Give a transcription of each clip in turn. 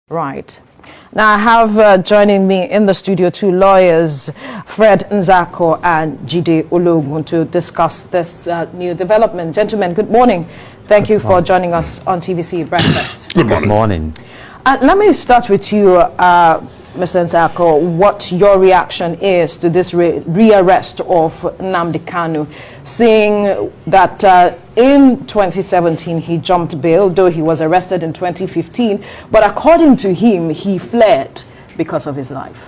Right. Now I have joining me in the studio two lawyers, Fred Nzako and Jide Ologun, to discuss this new development. Gentlemen, good morning. Thank you for joining us on TVC Breakfast. Good morning. Let me start with you, Mr. Nzako, what your reaction is to this rearrest of Nnamdi Kanu, seeing that in 2017 he jumped bail, though he was arrested in 2015, but according to him, he fled because of his life.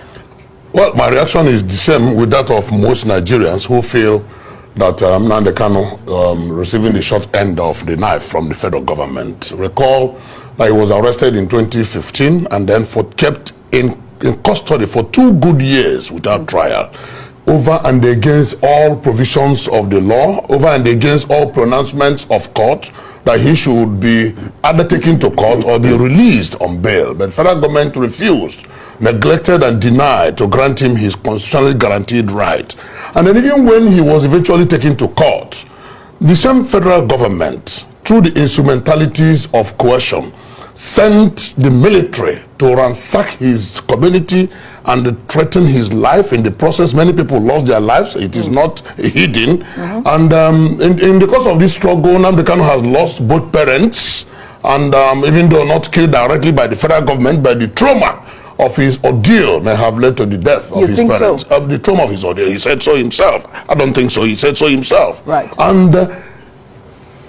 Well, my reaction is the same with that of most Nigerians who feel that Nnamdi Kanu receiving the short end of the knife from the federal government. Recall that he was arrested in 2015 and then kept in custody for 2 good years without trial, over and against all provisions of the law, over and against all pronouncements of court that he should be either taken to court or be released on bail. But federal government refused, neglected and denied to grant him his constitutionally guaranteed right. And then even when he was eventually taken to court, the same federal government, through the instrumentalities of coercion, sent the military to ransack his community and threaten his life. In the process, many people lost their lives. It is not hidden. And in the course of this struggle, Nnamdi Kanu has lost both parents, and even though not killed directly by the federal government, but the trauma of his ordeal may have led to the death of his parents. So? The trauma of his ordeal. He said so himself. I don't think so. He said so himself. Right. And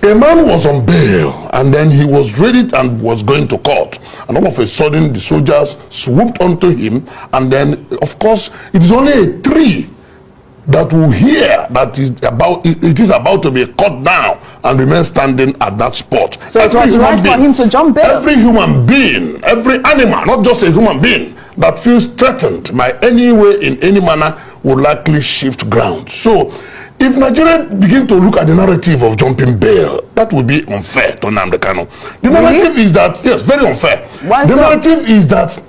a man was on bail, and then he was ready and was going to court, and all of a sudden the soldiers swooped onto him, and then of course it is only a tree that will hear that it is about to be cut down and remain standing at that spot. So it was right for him to jump bail. Every human being, every animal, not just a human being, that feels threatened by any way in any manner would likely shift ground. So if Nigeria begin to look at the narrative of jumping bail, that would be unfair to Nnamdi Kanu. The narrative is that, yes, very unfair. Why the so? narrative is that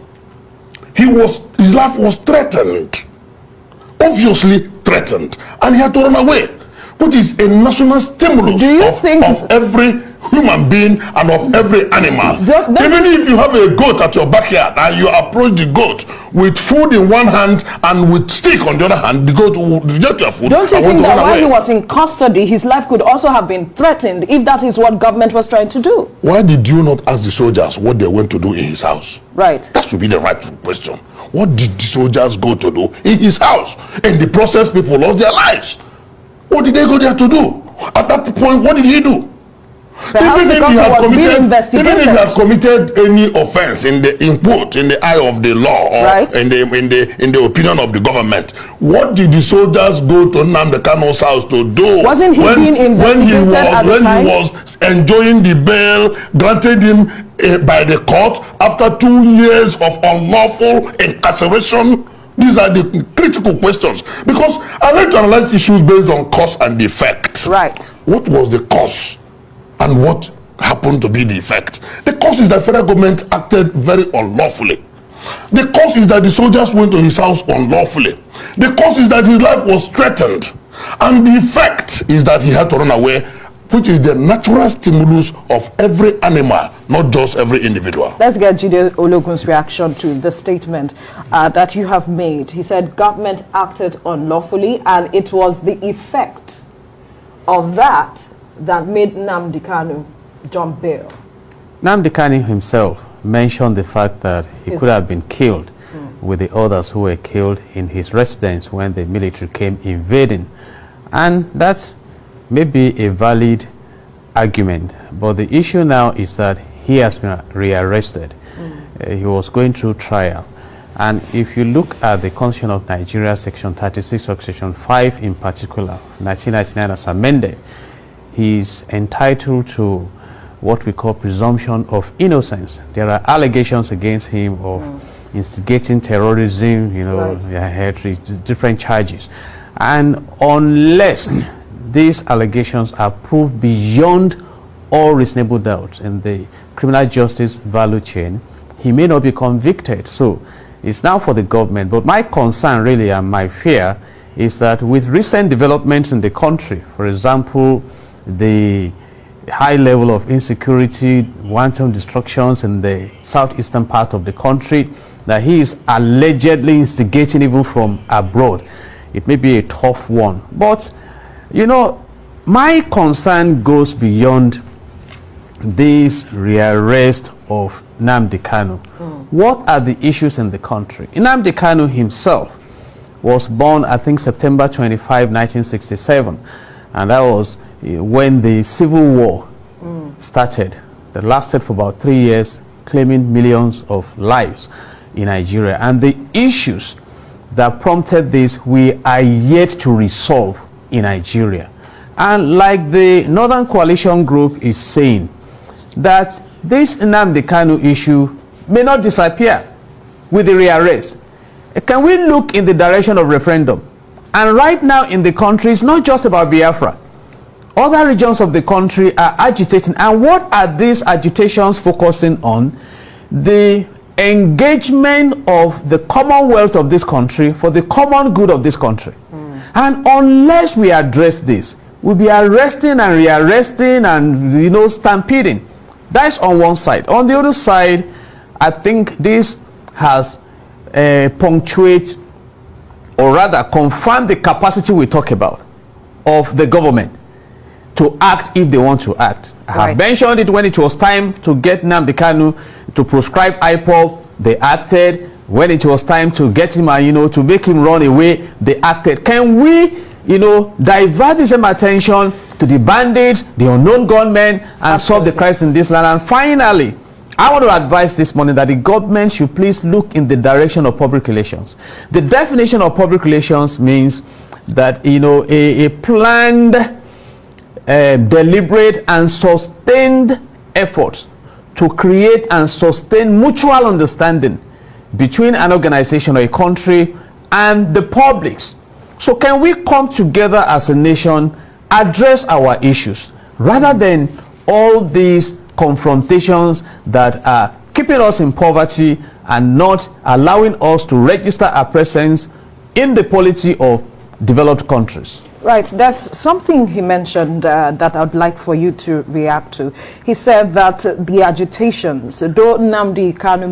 his life was threatened, obviously threatened, and he had to run away, which is a national stimulus of every human being and of every animal. Even if you have a goat at your backyard and you approach the goat with food in one hand and with stick on the other hand, the goat will reject your food. Don't you think that while he was in custody, his life could also have been threatened if that is what government was trying to do? Why did you not ask the soldiers what they went to do in his house? Right. That should be the right question. What did the soldiers go to do in his house? In the process, people lost their lives. What did they go there to do? At that point, what did he do? Even if he had committed any offense in the eye of the law, or right, in the opinion of the government, what did the soldiers go to Nnamdi Kanu's house to do? Wasn't he being investigated at the time? When he was enjoying the bail granted him by the court after 2 years of unlawful incarceration? These are the critical questions, because I like to analyze issues based on cause and effect. Right. What was the cause and what happened to be the effect? The cause is that federal government acted very unlawfully. The cause is that the soldiers went to his house unlawfully. The cause is that his life was threatened. And the effect is that he had to run away, which is the natural stimulus of every animal, not just every individual. Let's get Jide Ologun's reaction to the statement that you have made. He said government acted unlawfully, and it was the effect of that made Nnamdi Kanu jump bail. Nnamdi Kanu himself mentioned the fact that he could have been killed with the others who were killed in his residence when the military came invading. And that's maybe a valid argument, but the issue now is that he has been rearrested. He was going through trial, and if you look at the Constitution of Nigeria, section 36 or section 5 in particular, 1999 as amended, he's entitled to what we call presumption of innocence. There are allegations against him of instigating terrorism, different charges, and unless these allegations are proved beyond all reasonable doubt in the criminal justice value chain, he may not be convicted. So it's now for the government. But my concern really, and my fear, is that with recent developments in the country, for example, the high level of insecurity, wanton destructions in the southeastern part of the country that he is allegedly instigating even from abroad. It may be a tough one, but you know, my concern goes beyond this rearrest of Nnamdi Kanu. What are the issues in the country? Nnamdi Kanu himself was born, I think, September 25, 1967, and that was when the civil war started. That lasted for about 3 years, claiming millions of lives in Nigeria. And the issues that prompted this, we are yet to resolve in Nigeria. And like the Northern Coalition Group is saying, that this Nnamdi Kanu issue may not disappear with the rearrest. Can we look in the direction of referendum? And right now in the country, it's not just about Biafra. Other regions of the country are agitating. And what are these agitations focusing on? The engagement of the commonwealth of this country for the common good of this country. And unless we address this, we'll be arresting and rearresting and, you know, stampeding. That's on one side. On the other side, I think this has punctuate, or rather confirmed, the capacity we talk about of the government to act if they want to act. I have mentioned it when it was time to get Nnamdi Kanu to proscribe IPOB, they acted. When it was time to get him, you know, to make him run away, they acted. Can we, you know, divert the same attention to the bandits, the unknown gunmen, and solve the crisis in this land? And finally, I want to advise this morning that the government should please look in the direction of public relations. The definition of public relations means that, you know, a planned, deliberate and sustained effort to create and sustain mutual understanding between an organization or a country and the publics. So can we come together as a nation, address our issues, rather than all these confrontations that are keeping us in poverty and not allowing us to register our presence in the polity of developed countries? Right, there's something he mentioned that I'd like for you to react to. He said that the agitations, though Nnamdi Kanu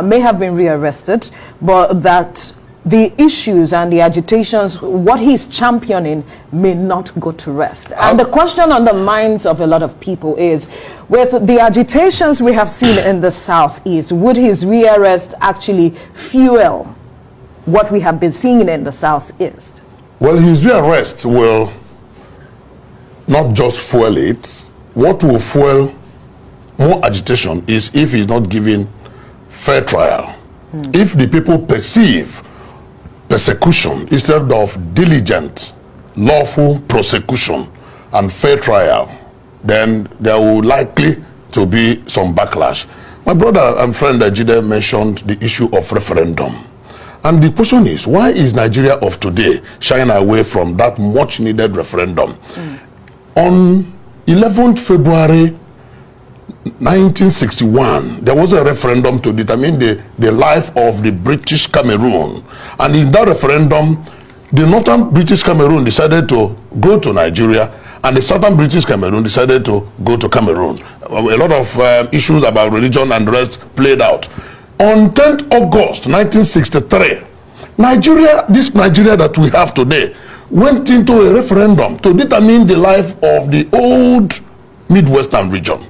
may have been rearrested, but that the issues and the agitations, what he's championing, may not go to rest. And the question on the minds of a lot of people is, with the agitations we have seen in the Southeast, would his rearrest actually fuel what we have been seeing in the Southeast? Well, his rearrest will not just fuel it. What will fuel more agitation is if he's not given fair trial. If the people perceive persecution instead of diligent, lawful prosecution and fair trial, then there will likely to be some backlash. My brother and friend Ajide mentioned the issue of referendum. And the question is, why is Nigeria of today shying away from that much needed referendum? On 11th February 1961, there was a referendum to determine the life of the British Cameroon. And in that referendum, the northern British Cameroon decided to go to Nigeria, and the southern British Cameroon decided to go to Cameroon. A lot of issues about religion and the rest played out. On 10th August 1963, Nigeria, this Nigeria that we have today, went into a referendum to determine the life of the old Midwestern region.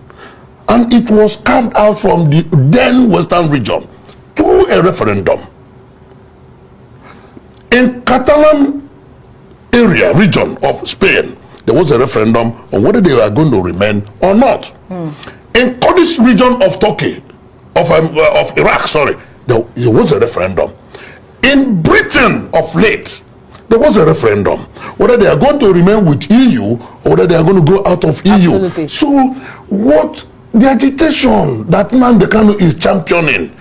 And it was carved out from the then Western region through a referendum. In Catalan area, region of Spain, there was a referendum on whether they were going to remain or not. In Kurdish region of Turkey, of Iraq, sorry, there was a referendum. In Britain of late, there was a referendum whether they are going to remain with EU or whether they are going to go out of EU. Absolutely. So what the agitation that Nnamdi Kanu is championing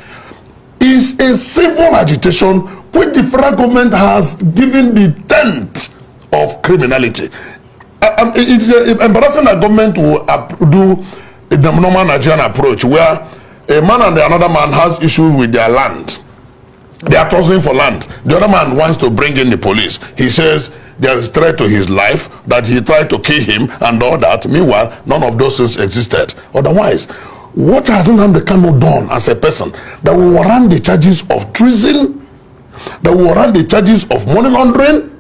is a civil agitation which the federal government has given the tent of criminality. It's embarrassing that government will do the normal Nigerian approach where a man and another man has issues with their land, They are tussling for land. The other man wants to bring in the police. He says there is threat to his life, that he tried to kill him and all that. Meanwhile, none of those things existed. Otherwise, what has Nnamdi Kanu done as a person that will warrant the charges of treason, that will warrant the charges of money laundering,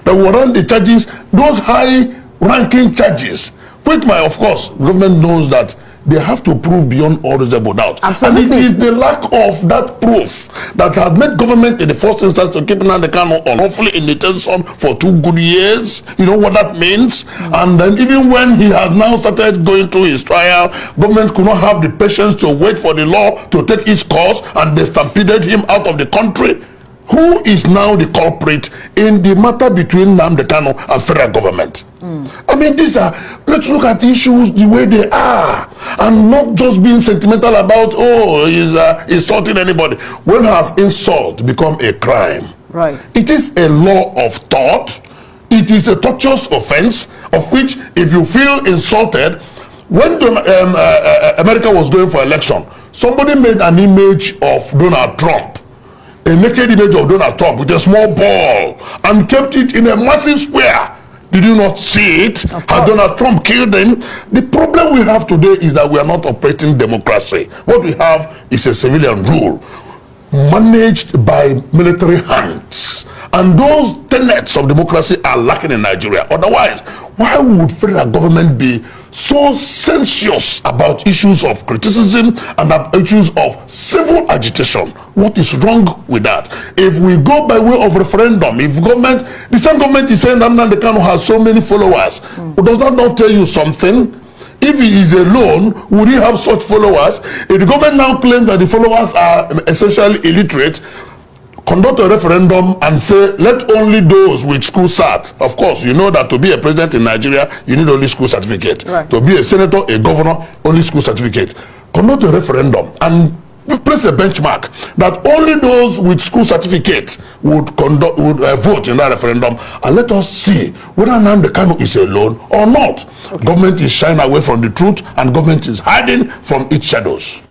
that will warrant the charges, those high-ranking charges, which, of course, government knows that they have to prove beyond all reasonable doubt. Absolutely. And it is the lack of that proof that has made government in the first instance to keep Nnamdi Kanu unlawfully in detention for 2 good years. You know what that means? And then even when he has now started going through his trial, government could not have the patience to wait for the law to take its course, and they stampeded him out of the country. Who is now the culprit in the matter between Nnamdi Kanu and federal government? I mean, let's look at issues the way they are, and not just being sentimental about, oh, he's insulting anybody. When has insult become a crime? Right. It is a law of thought. It is a tortious offense, of which if you feel insulted, when America was going for election, somebody made an image of Donald Trump, a naked image of Donald Trump with a small ball, and kept it in a massive square. Did you not see it? Had Donald Trump killed him? The problem we have today is that we are not operating democracy. What we have is a civilian rule managed by military hands. And those tenets of democracy are lacking in Nigeria. Otherwise, why would federal government be so sensuous about issues of criticism and issues of civil agitation? What is wrong with that? If we go by way of referendum, if the same government is saying that Nnamdi Kanu has so many followers, does that not tell you something? If he is alone, would he have such followers? If the government now claims that the followers are essentially illiterate, conduct a referendum and say, let only those with school cert. Of course, you know that to be a president in Nigeria, you need only school certificate. Right. To be a senator, a governor, only school certificate. Conduct a referendum and place a benchmark that only those with school certificate would vote in that referendum, and let us see whether Nnamdi Kanu is alone or not. Okay. Government is shying away from the truth, and government is hiding from its shadows.